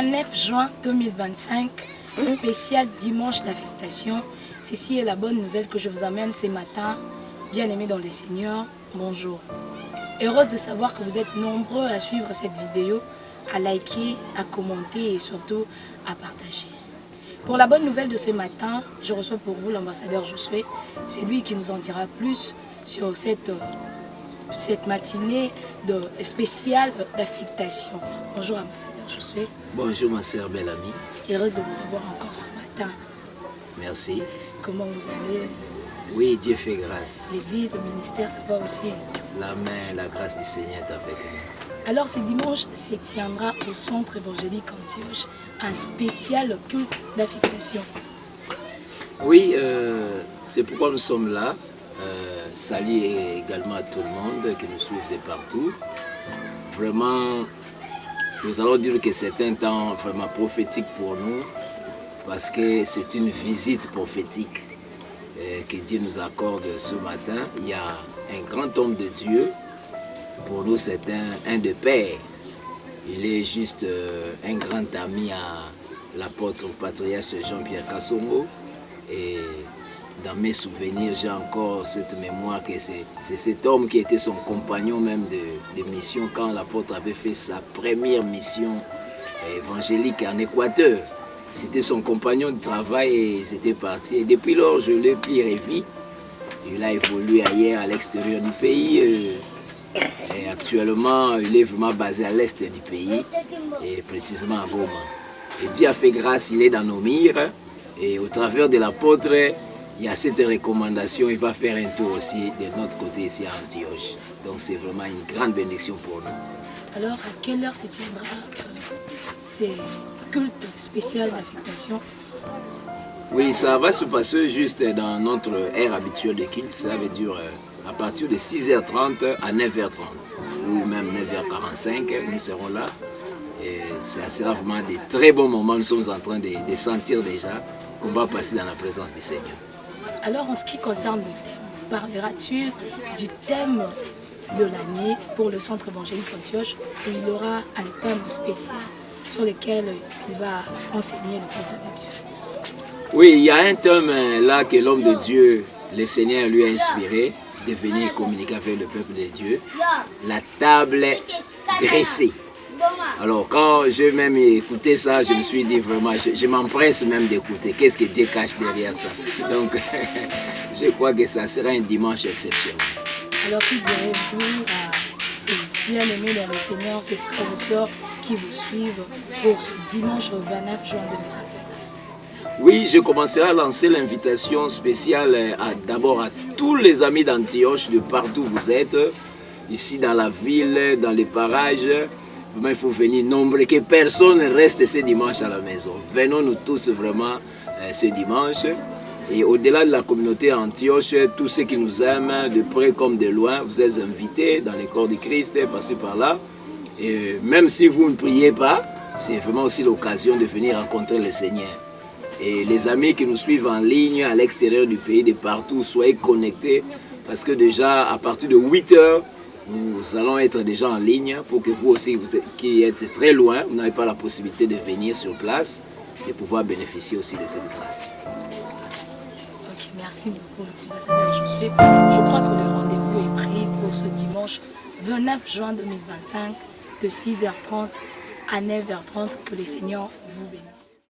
29 juin 2025, spécial dimanche d'affectation. Ceci est la bonne nouvelle que je vous amène ce matin. Bien-aimés dans le Seigneur, bonjour. Heureuse de savoir que vous êtes nombreux à suivre cette vidéo, à liker, à commenter et surtout à partager. Pour la bonne nouvelle de ce matin, je reçois pour vous l'ambassadeur Josué. C'est lui qui nous en dira plus sur cette matinée spéciale d'affectation. Bonjour ambassadeur Josué. Bonjour ma sœur belle amie. Heureuse de vous revoir encore ce matin. Merci. Comment vous allez? Oui, Dieu fait grâce. L'église, le ministère, ça va aussi. La main, la grâce du Seigneur est avec nous. Alors ce dimanche se tiendra au centre évangélique Antioche un spécial culte d'affectation. Oui, c'est pourquoi nous sommes là. Salut également à tout le monde qui nous suit de partout. Vraiment, nous allons dire que c'est un temps vraiment prophétique pour nous parce que c'est une visite prophétique que Dieu nous accorde ce matin. Il y a un grand homme de Dieu. Pour nous, c'est un de père. Il est juste un grand ami à l'apôtre patriarche Jean-Pierre Kassongo. Et dans mes souvenirs, j'ai encore cette mémoire que c'est cet homme qui était son compagnon même de mission quand l'apôtre avait fait sa première mission évangélique en Équateur. C'était son compagnon de travail et ils étaient partis. Et depuis lors, je l'ai pris revu. Il a évolué ailleurs à l'extérieur du pays. Et actuellement, il est vraiment basé à l'est du pays, et précisément à Goma. Et Dieu a fait grâce, il est dans nos mires. Et au travers de l'apôtre, il y a cette recommandation. Il va faire un tour aussi de notre côté ici à Antioche. Donc c'est vraiment une grande bénédiction pour nous. Alors à quelle heure se tiendra ces cultes spéciaux d'affectation? Oui, ça va se passer juste dans notre ère habituelle de culte. Ça veut dire à partir de 6h30 à 9h30 ou même 9h45, nous serons là. Et ça sera vraiment des très bons moments. Nous sommes en train de sentir déjà qu'on va passer dans la présence du Seigneur. Alors en ce qui concerne le thème, parleras-tu du thème de l'année pour le centre évangélique Antioche où il y aura un thème spécial sur lequel il va enseigner le peuple de Dieu? Oui, il y a un thème là que l'homme de Dieu, le Seigneur lui a inspiré de venir communiquer avec le peuple de Dieu. La table dressée. Alors quand j'ai même écouté ça, je me suis dit vraiment, je m'empresse même d'écouter. Qu'est-ce que Dieu cache derrière ça? Donc je crois que ça sera un dimanche exceptionnel. Alors que direz-vous à ces bien-aimés dans le Seigneur, ces frères et sœurs qui vous suivent pour ce dimanche au 29 juin 2025? Oui, je commencerai à lancer l'invitation spéciale d'abord à tous les amis d'Antioche, de partout où vous êtes, ici dans la ville, dans les parages. Vraiment, il faut venir nombreux, que personne ne reste ce dimanche à la maison. Venons nous tous vraiment ce dimanche. Et au-delà de la communauté Antioche, tous ceux qui nous aiment, de près comme de loin, vous êtes invités dans les corps de Christ, passez par là. Et même si vous ne priez pas, c'est vraiment aussi l'occasion de venir rencontrer le Seigneur. Et les amis qui nous suivent en ligne à l'extérieur du pays, de partout, soyez connectés parce que déjà à partir de 8h, nous allons être déjà en ligne pour que vous aussi, vous qui êtes très loin, vous n'avez pas la possibilité de venir sur place et pouvoir bénéficier aussi de cette grâce. Ok, merci beaucoup l'ambassadeur Josué. Je crois que le rendez-vous est pris pour ce dimanche 29 juin 2025 de 6h30 à 9h30. Que les Seigneurs vous bénissent.